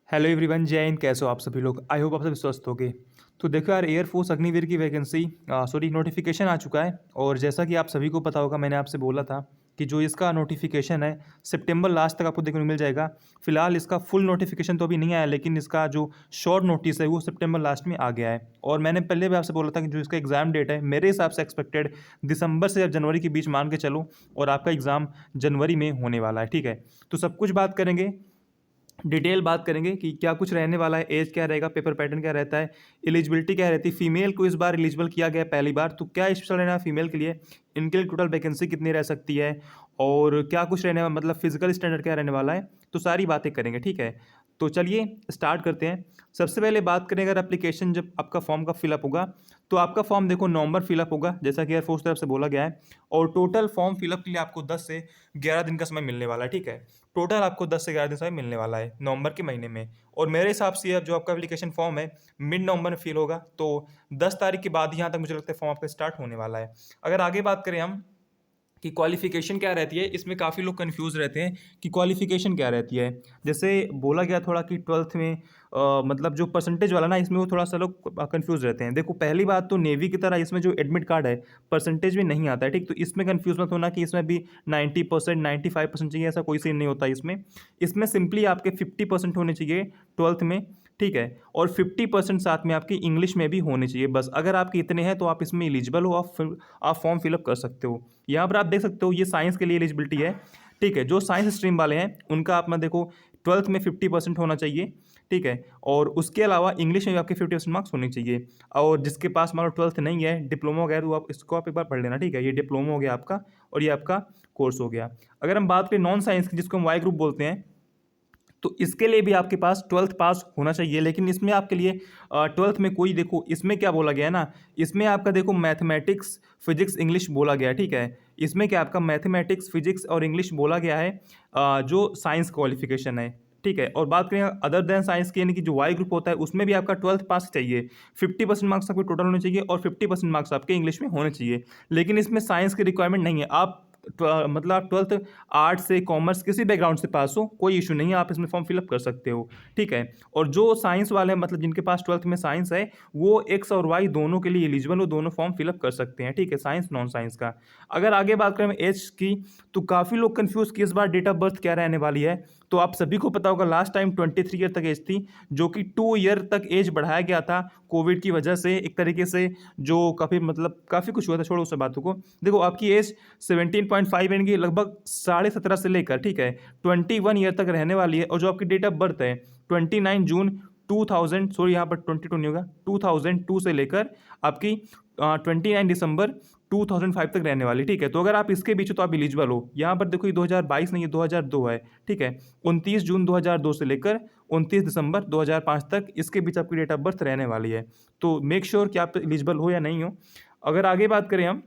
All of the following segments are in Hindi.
हेलो एवरीवन, जय हिंद। कैसे हो आप सभी लोग? आई होप आप सभी स्वस्थ होगे। तो देखो यार, एयरफोर्स अग्निवीर की वैकेंसी नोटिफिकेशन आ चुका है। और जैसा कि आप सभी को पता होगा, मैंने आपसे बोला था कि जो इसका नोटिफिकेशन है सितंबर लास्ट तक आपको देखने को मिल जाएगा। फिलहाल इसका फुल नोटिफिकेशन तो अभी नहीं आया, लेकिन इसका जो शॉर्ट नोटिस है वो सितंबर लास्ट में आ गया है। और मैंने पहले भी आपसे बोला था कि जो इसका एग्ज़ाम डेट है मेरे हिसाब से एक्सपेक्टेड दिसंबर से जनवरी के बीच मान के चलो। और आपका एग्ज़ाम जनवरी में होने वाला है, ठीक है। तो सब कुछ बात करेंगे, डिटेल बात करेंगे कि क्या कुछ रहने वाला है, एज क्या रहेगा, पेपर पैटर्न क्या रहता है, एलिजिबिलिटी क्या रहती है, फीमेल को इस बार एलिजिबल किया गया है पहली बार, तो क्या स्पेशल रहना है फीमेल के लिए, इनके लिए टोटल वैकेंसी कितनी रह सकती है, और क्या कुछ रहने वाला, मतलब फिजिकल स्टैंडर्ड क्या रहने वाला है। तो सारी बातें करेंगे, ठीक है। तो चलिए स्टार्ट करते हैं। सबसे पहले बात करें, अगर एप्लीकेशन जब आपका फॉर्म का फिलअप होगा तो आपका फॉर्म देखो नवंबर फिलअप होगा, जैसा कि एयरफोर्स तरफ से बोला गया है। और टोटल फॉर्म फिलअप के लिए आपको 10 से 11 दिन का समय मिलने वाला है, ठीक है। टोटल आपको 10 से 11 दिन समय मिलने वाला है नवंबर के महीने में। और मेरे हिसाब से अब जो आपका एप्लीकेशन फॉर्म है मिड नवंबर में फिल होगा, तो 10 तारीख के बाद यहाँ तक मुझे लगता है फॉर्म आपका स्टार्ट होने वाला है। अगर आगे बात करें हम कि क्वालिफिकेशन क्या रहती है, इसमें काफ़ी लोग कंफ्यूज रहते हैं कि क्वालिफिकेशन क्या रहती है। जैसे बोला गया थोड़ा कि ट्वेल्थ में मतलब जो परसेंटेज वाला ना, इसमें वो थोड़ा सा लोग कंफ्यूज रहते हैं। देखो पहली बात तो नेवी की तरह इसमें जो एडमिट कार्ड है परसेंटेज में नहीं आता है, ठीक। तो इसमें कंफ्यूज मत होना कि इसमें भी 90%, 95% चाहिए, ऐसा कोई सीन नहीं होता इसमें। इसमें सिंपली आपके 50% होने चाहिए ट्वेल्थ में, ठीक है। और 50% साथ में आपकी इंग्लिश में भी होने चाहिए, बस। अगर आपके इतने हैं तो आप इसमें एलिजिबल हो, आप फॉर्म फिलअप कर सकते हो। यहाँ पर आप देख सकते हो ये साइंस के लिए एलिजिबिलिटी है, ठीक है। जो साइंस स्ट्रीम वाले हैं उनका आप मैं देखो ट्वेल्थ में 50% होना चाहिए, ठीक है। और उसके अलावा इंग्लिश में भी आपके 50% मार्क्स होने चाहिए। और जिसके पास मान लो ट्वेल्थ नहीं है, डिप्लोमा वगैरह, तो आप इसको आप एक बार पढ़ लेना, ठीक है। ये डिप्लोमा हो गया आपका और ये आपका कोर्स हो गया। अगर हम बात करें नॉन साइंस की, जिसको हम वाई ग्रुप बोलते हैं, तो इसके लिए भी आपके पास ट्वेल्थ पास होना चाहिए। लेकिन इसमें आपके लिए ट्वेल्थ में कोई, देखो इसमें क्या बोला गया है ना, इसमें आपका देखो मैथमेटिक्स, फिजिक्स, इंग्लिश बोला गया है, ठीक है। इसमें क्या आपका मैथमेटिक्स, फिजिक्स और इंग्लिश बोला गया है, जो साइंस क्वालिफिकेशन है, ठीक है। और बात करें अदर देन साइंस की, यानी कि जो वाई ग्रुप होता है, उसमें भी आपका ट्वेल्थ पास चाहिए। 50% मार्क्स आपके टोटल होने चाहिए और 50% मार्क्स आपके इंग्लिश में होने चाहिए। लेकिन इसमें साइंस की रिक्वायरमेंट नहीं है। आप मतलब आप ट्वेल्थ आर्ट से, कॉमर्स, किसी बैकग्राउंड से पास हो, कोई इशू नहीं है, आप इसमें फॉर्म फिलअप कर सकते हो, ठीक है। और जो साइंस वाले हैं, मतलब जिनके पास ट्वेल्थ में साइंस है, वो एक्स और वाई दोनों के लिए एलिजिबल हो, दोनों फॉर्म फिलअप कर सकते हैं, ठीक है, साइंस नॉन साइंस का। अगर आगे बात करें एज की, तो काफ़ी लोग कंफ्यूज कि इस बार डेट ऑफ बर्थ क्या रहने वाली है। तो आप सभी को पता होगा लास्ट टाइम 23 ईयर तक एज थी, जो कि 2 ईयर तक एज बढ़ाया गया था कोविड की वजह से, एक तरीके से जो काफ़ी मतलब काफ़ी कुछ हुआ था। छोड़ो उस बातों को, देखो आपकी एज 17.5 यानी कि लगभग 17.5 से लेकर, ठीक है, 21 ईयर तक रहने वाली है। और जो आपकी डेट ऑफ बर्थ है 29 जून 2000, सॉरी यहाँ पर 22 नहीं होगा, 2002 से लेकर आपकी 29 दिसंबर 2005 तक रहने वाली, ठीक है। तो अगर आप इसके बीच हो तो आप एलिजिबल हो। यहाँ पर देखो ये 2022 नहीं है, 2002 है, ठीक है। 29 जून 2002 से लेकर 29 दिसंबर 2005 तक, इसके बीच आपकी डेट ऑफ बर्थ रहने वाली है। तो मेक श्योर कि आप एलिजिबल हो या नहीं हो। अगर आगे बात करें हम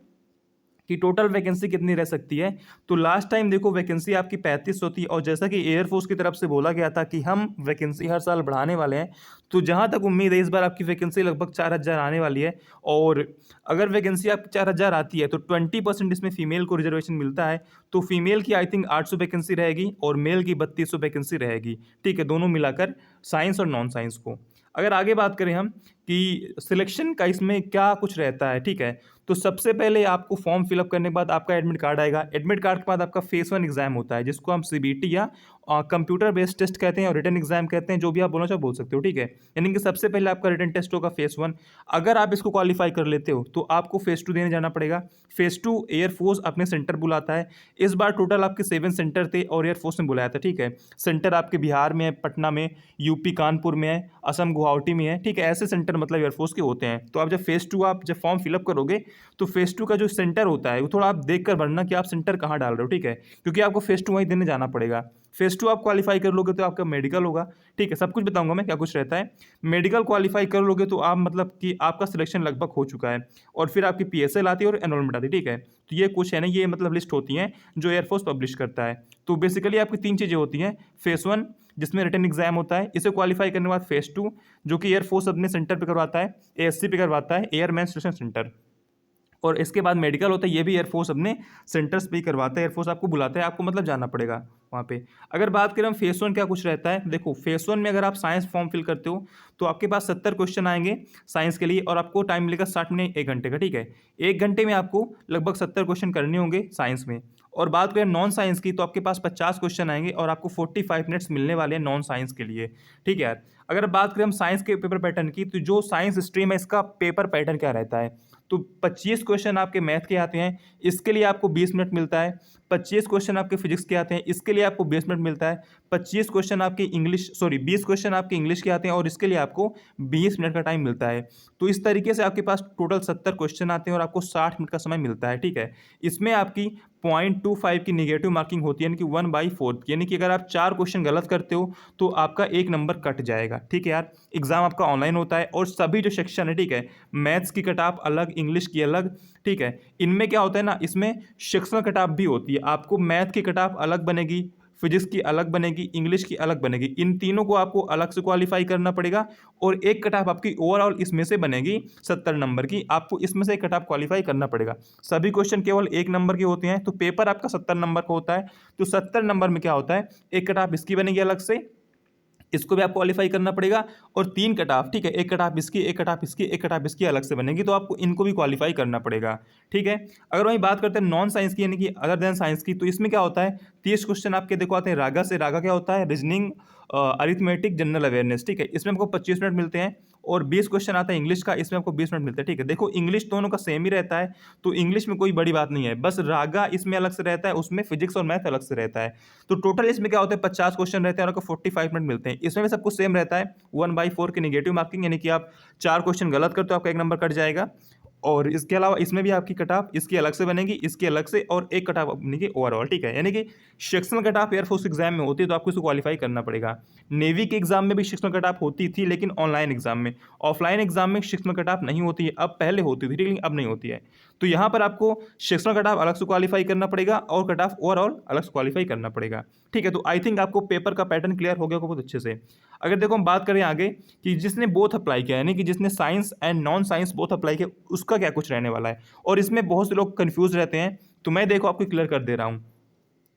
कि टोटल वैकेंसी कितनी रह सकती है, तो लास्ट टाइम देखो वैकेंसी आपकी 3500 थी। और जैसा कि एयरफोर्स की तरफ से बोला गया था कि हम वैकेंसी हर साल बढ़ाने वाले हैं, तो जहां तक उम्मीद है इस बार आपकी वैकेंसी लगभग 4000 आने वाली है। और अगर वैकेंसी आपकी 4000 आती है तो 20% इसमें फीमेल को रिजर्वेशन मिलता है। तो फीमेल की आई थिंक 800 वैकेंसी रहेगी और मेल की 3200 वैकेंसी रहेगी, ठीक है, दोनों मिलाकर, साइंस और नॉन साइंस को। अगर आगे बात करें हम कि सिलेक्शन का इसमें क्या कुछ रहता है, ठीक है। तो सबसे पहले आपको फॉर्म फिलअप करने के बाद आपका एडमिट कार्ड आएगा। एडमिट कार्ड के बाद आपका फेस 1 एग्जाम होता है, जिसको हम सीबीटी या कंप्यूटर बेस्ड टेस्ट कहते हैं, और रिटन एग्जाम कहते हैं, जो भी आप बोलना चाहो बोल सकते हो, ठीक है। यानी कि सबसे पहले आपका रिटन टेस्ट होगा फेस 1। अगर आप इसको क्वालिफाई कर लेते हो तो आपको फेस 2 देने जाना पड़ेगा। फेस 2 एयरफोर्स अपने सेंटर बुलाता है। इस बार टोटल आपके 7 सेंटर थे और एयरफोर्स ने बुलाया था, ठीक है। सेंटर आपके बिहार में है, पटना में, यूपी कानपुर में है, असम गुवाहाटी में है, ठीक है। ऐसे सेंटर मतलब एयरफोर्स के होते हैं। तो आप जब फेस 2 आप जब फॉर्म फिलअप करोगे तो फेस 2 का जो सेंटर होता है वो थोड़ा आप देख कर भरना कि आप सेंटर कहाँ डाल रहे हो, ठीक है। क्योंकि आपको फेस 2 वहीं देने जाना पड़ेगा। फेस 2 आप क्वालिफाई कर लोगे तो आपका मेडिकल होगा, ठीक है। सब कुछ बताऊंगा मैं क्या कुछ रहता है। मेडिकल क्वालिफाई कर लोगे तो आप मतलब कि आपका सिलेक्शन लगभग हो चुका है। और फिर आपकी पीएसएल आती है और एनरोलमेंट आती है, ठीक है। तो ये कुछ है ना, ये मतलब लिस्ट होती है जो एयरफोर्स पब्लिश करता है। तो बेसिकली आपकी 3 चीज़ें होती हैं। फेस 1 जिसमें रिटन एग्जाम होता है, इसे क्वालिफाई करने के बाद फेस 2 जो कि एयरफोर्स अपने सेंटर पर करवाता है, एएससी पे करवाता है, एयर मैन स्टेशन सेंटर। और इसके बाद मेडिकल होता है, ये भी एयरफोर्स अपने सेंटर्स पे ही करवाता है, एयरफोर्स आपको बुलाता है, आपको मतलब जाना पड़ेगा वहाँ पे। अगर बात करें हम फेस वन क्या कुछ रहता है, देखो फेस वन में अगर आप साइंस फॉर्म फिल करते हो तो आपके पास 70 क्वेश्चन आएंगे साइंस के लिए, और आपको टाइम मिलेगा 60 मिनट 1 घंटे का, ठीक है। 1 घंटे में आपको लगभग 70 क्वेश्चन करने होंगे साइंस में। और बात करें नॉन साइंस की तो आपके पास 50 क्वेश्चन आएंगे और आपको 45 मिनट्स मिलने वाले हैं नॉन साइंस के लिए, ठीक है यार। अगर बात करें हम साइंस के पेपर पैटर्न की, तो जो साइंस स्ट्रीम है इसका पेपर पैटर्न क्या रहता है, तो 25 क्वेश्चन आपके मैथ के आते हैं, इसके लिए आपको 20 मिनट मिलता है। 25 क्वेश्चन आपके फिजिक्स के आते हैं, इसके लिए आपको 20 मिनट मिलता है। 25 क्वेश्चन आपके 20 क्वेश्चन आपके इंग्लिश के आते हैं और इसके लिए आपको 20 मिनट का टाइम मिलता है। तो इस तरीके से आपके पास टोटल 70 क्वेश्चन आते हैं और आपको 60 मिनट का समय मिलता है, ठीक है। इसमें आपकी 0.25 की निगेटिव मार्किंग होती है, यानी कि 1/4, यानी कि अगर आप 4 क्वेश्चन गलत करते हो तो आपका 1 नंबर कट जाएगा, ठीक है यार। एग्जाम आपका ऑनलाइन होता है और सभी जो सेक्शन है, ठीक है, मैथ्स की कट ऑफ अलग, इंग्लिश की अलग, ठीक है। इनमें क्या होता है ना, इसमें सेक्शनल कट ऑफ भी होती है, आपको मैथ की कट ऑफ अलग बनेगी, फिजिक्स की अलग बनेगी, इंग्लिश की अलग बनेगी, इन तीनों को आपको अलग से क्वालिफाई करना पड़ेगा। और एक कट ऑफ आपकी ओवरऑल इसमें से बनेगी 70 नंबर की, आपको इसमें से एक कट ऑफ क्वालिफाई करना पड़ेगा। सभी क्वेश्चन केवल 1 नंबर के होते हैं, तो पेपर आपका 70 नंबर का होता है। तो 70 नंबर में क्या होता है, एक कट ऑफ इसकी बनेगी अलग से, इसको भी आप क्वालिफाई करना पड़ेगा, और 3 कट ऑफ, ठीक है, एक कट ऑफ इसकी, एक कट ऑफ इसकी, एक कट ऑफ इसकी अलग से बनेगी, तो आपको इनको भी क्वालिफाई करना पड़ेगा, ठीक है। अगर वहीं बात करते हैं नॉन साइंस की, यानी कि अदर देन साइंस की, तो इसमें क्या होता है, 30 क्वेश्चन आपके देखो आते हैं रागा से। रागा क्या होता है, रीजनिंग, अरिथमेटिक, जनरल अवेयरनेस, ठीक है, इसमें आपको 25 मिनट मिलते हैं। और 20 क्वेश्चन आता है इंग्लिश का, इसमें आपको 20 मिनट मिलते हैं, ठीक है। देखो इंग्लिश दोनों का सेम ही रहता है, तो इंग्लिश में कोई बड़ी बात नहीं है, बस रागा इसमें अलग से रहता है, उसमें फिजिक्स और मैथ अलग से रहता है। तो टोटल इसमें क्या होता है, 50 क्वेश्चन रहते हैं और आपको 45 मिनट मिलते हैं। इसमें भी सब कुछ सेम रहता है, 1/4 की निगेटिव मार्किंग, यानी कि आप 4 क्वेश्चन गलत करते हो आपका 1 नंबर कट जाएगा। और इसके अलावा इसमें भी आपकी कट ऑफ इसकी अलग से बनेगी, इसकी अलग से, और एक कट ऑफ बनेगी ओवरऑल, ठीक है। यानी कि sectional cut off air force exam में होती है, तो आपको इसको क्वालिफाई करना पड़ेगा। नेवी के एग्जाम में भी सेक्शनल कट ऑफ होती थी, लेकिन ऑनलाइन एग्जाम में, ऑफलाइन एग्जाम में सेक्शनल कट ऑफ नहीं होती है, अब पहले होती थी लेकिन अब नहीं होती है। तो यहाँ पर आपको सेक्शनल कट ऑफ अलग से क्वालिफाई करना पड़ेगा और कट ऑफ ओवरऑल अलग से क्वालिफाई करना पड़ेगा, ठीक है। तो आई थिंक आपको पेपर का पैटर्न क्लियर हो गया होगा बहुत अच्छे से। अगर देखो हम बात करें आगे कि जिसने बोथ अप्लाई किया, यानी कि जिसने science and non science both apply किया, उसका क्या कुछ रहने वाला है, और इसमें बहुत से लोग कंफ्यूज रहते हैं, तो मैं देखो आपको क्लियर कर दे रहा हूँ।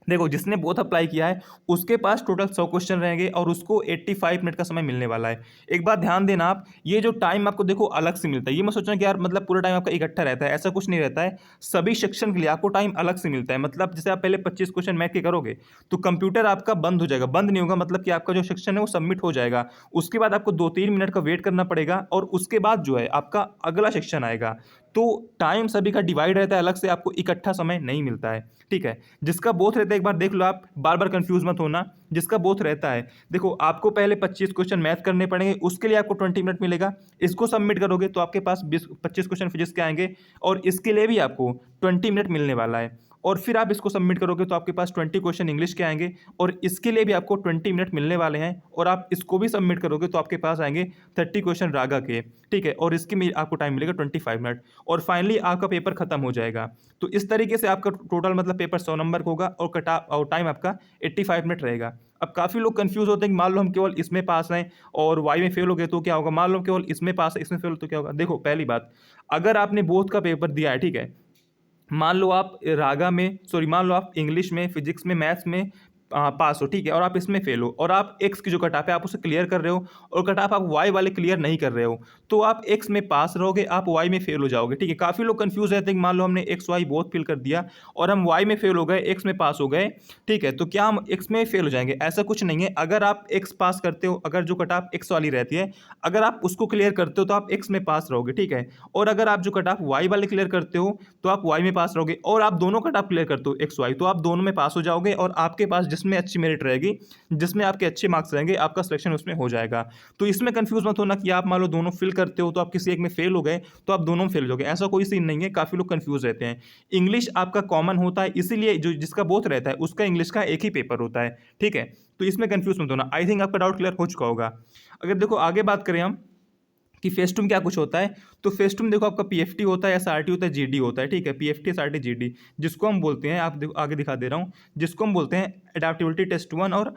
देखो जिसने बोथ अप्लाई किया है उसके पास टोटल 100 क्वेश्चन रहेंगे और उसको 85 मिनट का समय मिलने वाला है। एक बात ध्यान देना आप, ये जो टाइम आपको देखो अलग से मिलता है, ये मत सोचना कि यार मतलब पूरा टाइम आपका इकट्ठा रहता है, ऐसा कुछ नहीं रहता है। सभी सेक्शन के लिए आपको टाइम अलग से मिलता है। मतलब जैसे आप पहले 25 क्वेश्चन मैथ के करोगे तो कंप्यूटर आपका बंद हो जाएगा, बंद नहीं होगा, मतलब कि आपका जो सेक्शन है वो सबमिट हो जाएगा। उसके बाद आपको 2-3 मिनट का वेट करना पड़ेगा और उसके बाद जो है आपका अगला सेक्शन आएगा। तो टाइम सभी का डिवाइड रहता है, अलग से आपको इकट्ठा समय नहीं मिलता है, ठीक है। जिसका बोथ रहता है एक बार देख लो, आप बार बार कंफ्यूज मत होना। जिसका बोथ रहता है, देखो आपको पहले 25 क्वेश्चन मैथ करने पड़ेंगे, उसके लिए आपको 20 मिनट मिलेगा। इसको सबमिट करोगे तो आपके पास 25 क्वेश्चन फिजिक्स के आएंगे और इसके लिए भी आपको 20 मिनट मिलने वाला है। और फिर आप इसको सबमिट करोगे तो आपके पास 20 क्वेश्चन इंग्लिश के आएंगे और इसके लिए भी आपको 20 मिनट मिलने वाले हैं। और आप इसको भी सबमिट करोगे तो आपके पास आएंगे 30 क्वेश्चन रागा के, ठीक है, और इसके में आपको टाइम मिलेगा 25 मिनट, और फाइनली आपका पेपर खत्म हो जाएगा। तो इस तरीके से आपका टोटल मतलब पेपर 100 नंबर का होगा और कटा और टाइम आपका 85 मिनट रहेगा। अब काफ़ी लोग कंफ्यूज होते हैं कि मान लो हम केवल इसमें पास हैं और वाई में फेल हो गए तो क्या होगा, मान लो केवल इसमें पास है इसमें फेल हो तो क्या होगा। देखो पहली बात, अगर आपने बोथ का पेपर दिया है, ठीक है, मान लो आप रागा में, सॉरी मान लो आप इंग्लिश में, फिजिक्स में, मैथ्स में पास हो, ठीक है, और आप इसमें फेल हो, और आप एक्स की जो कट ऑफ है आप उसे क्लियर कर रहे हो और कट ऑफ आप वाई वाले क्लियर नहीं कर रहे हो, तो आप एक्स में पास रहोगे, आप वाई में फेल हो जाओगे, ठीक है। काफ़ी लोग कंफ्यूज रहते हैं कि मान लो हमने एक्स वाई बोथ फिल कर दिया और हम वाई में फेल हो गए, एक्स में पास हो गए, ठीक है, तो क्या हम एक्स में फेल हो जाएंगे? ऐसा कुछ नहीं है। अगर आप एक्स पास करते हो, अगर जो कट ऑफ एक्स वाली रहती है अगर आप उसको क्लियर करते हो तो आप एक्स में पास रहोगे, ठीक है। और अगर आप जो कट ऑफ वाई वाले क्लियर करते हो तो आप वाई में पास रहोगे, और आप दोनों कट ऑफ क्लियर करते हो एक्स वाई तो आप दोनों में पास हो जाओगे, और आपके पास जिसमें अच्छी मेरिट रहेगी, जिसमें आपके अच्छे मार्क्स रहेंगे, आपका सिलेक्शन उसमें हो जाएगा। तो इसमें कंफ्यूज मत होना कि आप मान लो दोनों फिल करते हो तो आप किसी एक में फेल हो गए तो आप दोनों में फेल हो जाओगे, ऐसा कोई सीन नहीं है। काफ़ी लोग कंफ्यूज रहते हैं। इंग्लिश आपका कॉमन होता है, इसीलिए जो जिसका बोथ रहता है उसका इंग्लिश का एक ही पेपर होता है, ठीक है। तो इसमें कंफ्यूज मत होना। आई थिंक आपका डाउट क्लियर हो चुका होगा। अगर देखो आगे बात करें हम कि फेस्टुम क्या कुछ होता है, तो फेस्टुम देखो आपका पीएफटी होता है, एसआरटी होता है, जीडी होता है, ठीक है। पीएफटी, एसआरटी, जीडी, जिसको हम बोलते हैं, आप देखो आगे दिखा दे रहा हूँ, जिसको हम बोलते हैं एडाप्टिबिलिटी टेस्ट 1 और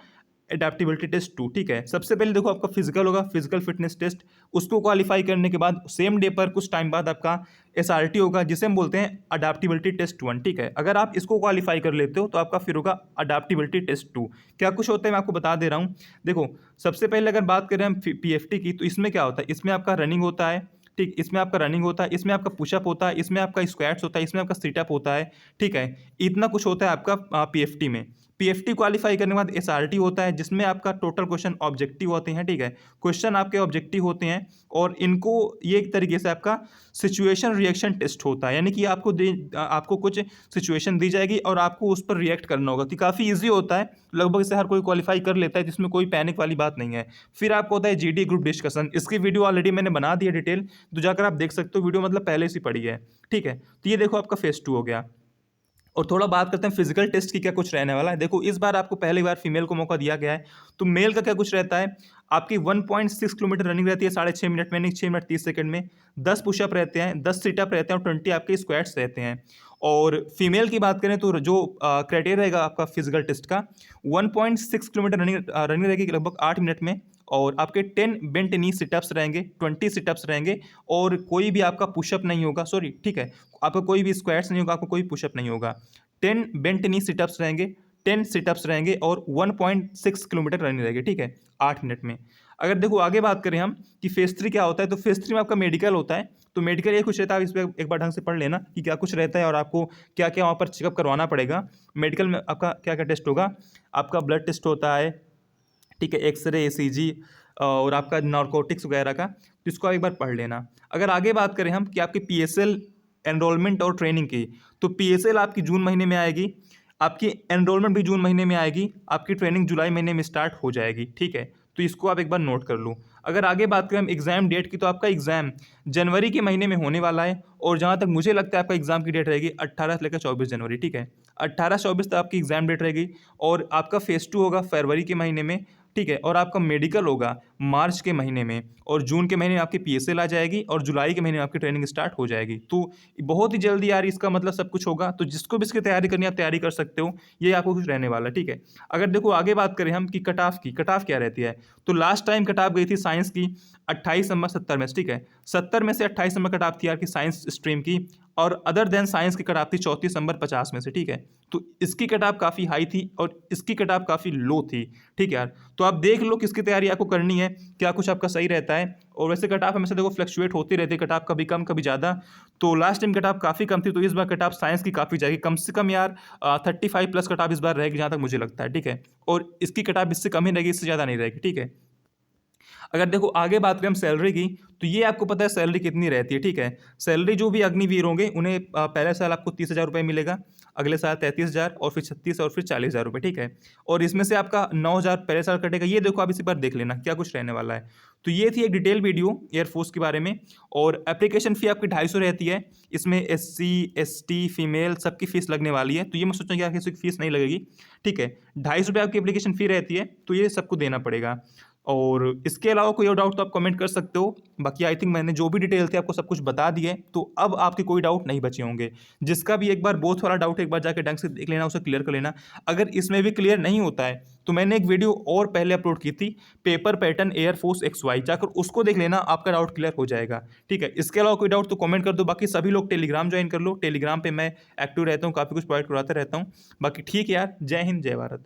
एडेप्टेबिलिटी टेस्ट 2, ठीक है। सबसे पहले देखो आपका फिजिकल होगा, फिजिकल फिटनेस टेस्ट। उसको क्वालिफाई करने के बाद सेम डे पर कुछ टाइम बाद आपका एसआरटी होगा, जिसे हम बोलते हैं अडेप्टेबिलिटी टेस्ट 1, ठीक है। अगर आप इसको क्वालिफाई कर लेते हो तो आपका फिर होगा अडेप्टेबिलिटी टेस्ट 2। क्या कुछ होता है मैं आपको बता दे रहा हूँ। देखो सबसे पहले अगर बात करें हम पीएफटी की, तो इसमें क्या होता है, इसमें आपका रनिंग होता है, ठीक, इसमें आपका रनिंग होता है, इसमें आपका पुशअप होता है, इसमें आपका स्क्वाट्स होता है, इसमें आपका सिटअप होता है, ठीक है। इतना कुछ होता है आपका पीएफटी में। पीएफटी क्वालिफाई करने के बाद एसआरटी होता है, जिसमें आपका टोटल क्वेश्चन ऑब्जेक्टिव होते हैं, ठीक है। क्वेश्चन आपके ऑब्जेक्टिव होते हैं और इनको ये एक तरीके से आपका सिचुएशन रिएक्शन टेस्ट होता है, यानी कि आपको कुछ सिचुएशन दी जाएगी और आपको उस पर रिएक्ट करना होगा। तो काफ़ी ईजी होता है, लगभग इसे हर कोई क्वालिफाई कर लेता है, जिसमें कोई पैनिक वाली बात नहीं है। फिर आपको होता है जीडी ग्रुप डिस्कशन। इसकी वीडियो ऑलरेडी मैंने बना दी है डिटेल, तो जाकर आप देख सकते हो, वीडियो मतलब पहले से पड़ी है, ठीक है। तो ये देखो आपका फेज 2 हो गया। और थोड़ा बात करते हैं फिजिकल टेस्ट की क्या कुछ रहने वाला है। देखो इस बार आपको पहली बार फीमेल को मौका दिया गया है, तो मेल का क्या कुछ रहता है। आपकी 1.6 किलोमीटर रनिंग रहती है 6.5 मिनट में, नहीं 6 मिनट 30 सेकंड में। 10 पुशअप रहते हैं, 10 सिटअप रहते हैं और 20 आपके स्क्वाट्स रहते हैं। और फीमेल की बात करें तो जो क्राइटेरिया रहेगा आपका फिजिकल टेस्ट का, 1.6 किलोमीटर रनिंग रहेगी लगभग 8 मिनट में, और आपके 10 बेंट नी सिटअप्स रहेंगे, 20 सिटअप्स रहेंगे, और कोई भी आपका पुशअप नहीं होगा, सॉरी, ठीक है, आपका कोई भी स्क्वाट्स नहीं होगा, आपको कोई पुशअप नहीं होगा। 10 बेंट नी सिटअप्स रहेंगे, 10 सिटअप्स रहेंगे और 1.6 किलोमीटर रनिंग रहेगी, ठीक है, 8 मिनट में। अगर देखो आगे बात करें हम कि फेज 3 क्या होता है, तो फेज 3 में आपका मेडिकल होता है। तो मेडिकल ये कुछ रहता है, आप इस पर एक बार ढंग से पढ़ लेना कि क्या कुछ रहता है और आपको क्या क्या वहाँ पर चेकअप करवाना पड़ेगा। मेडिकल में आपका क्या क्या टेस्ट होगा, आपका ब्लड टेस्ट होता है, ठीक है, एक्सरे, ईसीजी और आपका नारकोटिक्स वगैरह का, तो इसको आप एक बार पढ़ लेना। अगर आगे बात करें हम कि आपकी पीएसएल एनरोलमेंट और ट्रेनिंग की, तो पीएसएल आपकी जून महीने में आएगी, आपकी एनरोलमेंट भी जून महीने में आएगी, आपकी ट्रेनिंग जुलाई महीने में स्टार्ट हो जाएगी, ठीक है। तो इसको आप एक बार नोट कर लो। अगर आगे बात करें हम एग्जाम डेट की, तो आपका एग्जाम जनवरी के महीने में होने वाला है, और जहाँ तक मुझे लगता है आपका एग्जाम की डेट रहेगी 18 से लेकर 24 जनवरी, ठीक है। 18-24 तक आपकी एग्जाम डेट रहेगी, और आपका फेज 2 होगा फरवरी के महीने में, ठीक है, और आपका मेडिकल होगा मार्च के महीने में, और जून के महीने में आपकी पीएसएल आ जाएगी, और जुलाई के महीने में आपकी ट्रेनिंग स्टार्ट हो जाएगी। तो बहुत ही जल्दी यार इसका मतलब सब कुछ होगा, तो जिसको भी इसकी तैयारी करनी है आप तैयारी कर सकते हो, ये आपको कुछ रहने वाला है, ठीक है। अगर देखो आगे बात करें हम कि कट ऑफ की, कट ऑफ क्या रहती है, तो लास्ट टाइम कट ऑफ गई थी साइंस की 28 नंबर 70 में से, ठीक है। 70 में से 28 नंबर कट ऑफ थी यार की साइंस स्ट्रीम की, और अदर देन साइंस की कट ऑफ थी 34 नंबर 50 में से, ठीक है। तो इसकी कट ऑफ काफ़ी हाई थी और इसकी कट ऑफ काफ़ी लो थी, ठीक है यार। तो आप देख लो किसकी तैयारी आपको करनी है, क्या कुछ आपका सही रहता है। और वैसे कट ऑफ हमेशा देखो फ्लक्चुएट होती रहती है, कट ऑफ कभी कम कभी ज़्यादा। तो लास्ट टाइम कट ऑफ काफ़ी कम थी, तो इस बार कट ऑफ साइंस की काफ़ी जाएगी, कम से कम यार 35 प्लस कट ऑफ इस बार रहेगी, जहाँ तक मुझे लगता है, ठीक है। और इसकी कट ऑफ इससे कम ही रहेगी, इससे ज़्यादा नहीं रहेगी, ठीक है। अगर देखो आगे बात करें हम सैलरी की, तो ये आपको पता है सैलरी कितनी रहती है, ठीक है। सैलरी जो भी अग्निवीर होंगे उन्हें पहले साल आपको 30,000 रुपये मिलेगा, अगले साल 33,000, और फिर 36 और फिर 40,000 रुपये, ठीक है। और इसमें से आपका 9,000 पहले साल कटेगा। ये देखो आप इसी पर देख लेना क्या कुछ रहने वाला है। तो ये थी एक डिटेल वीडियो एयरफोर्स के बारे में। और एप्लीकेशन फ़ी आपकी 250 रहती है, इसमें SC ST फीमेल सबकी फ़ीस लगने वाली है। तो ये मैं सोचा कि किसी की फ़ीस नहीं लगेगी, ठीक है। 250 रुपये आपकी एप्लीकेशन फ़ी रहती है, तो ये सबको देना पड़ेगा। और इसके अलावा कोई और डाउट तो आप कमेंट कर सकते हो। बाकी आई थिंक मैंने जो भी डिटेल थे आपको सब कुछ बता दिए, तो अब आपके कोई डाउट नहीं बचे होंगे। जिसका भी एक बार बोथ वाला डाउट एक बार जाके ढंग से देख लेना, उसे क्लियर कर लेना। अगर इसमें भी क्लियर नहीं होता है तो मैंने एक वीडियो और पहले अपलोड की थी, पेपर पैटर्न एयरफोर्स XY, जाकर उसको देख लेना, आपका डाउट क्लियर हो जाएगा, ठीक है। इसके अलावा कोई डाउट तो कमेंट कर दो। बाकी सभी लोग टेलीग्राम ज्वाइन कर लो, टेलीग्राम पर मैं एक्टिव रहता हूँ, काफ़ी कुछ प्रोवाइड करवाते रहता हूँ। बाकी ठीक है यार, जय हिंद जय भारत।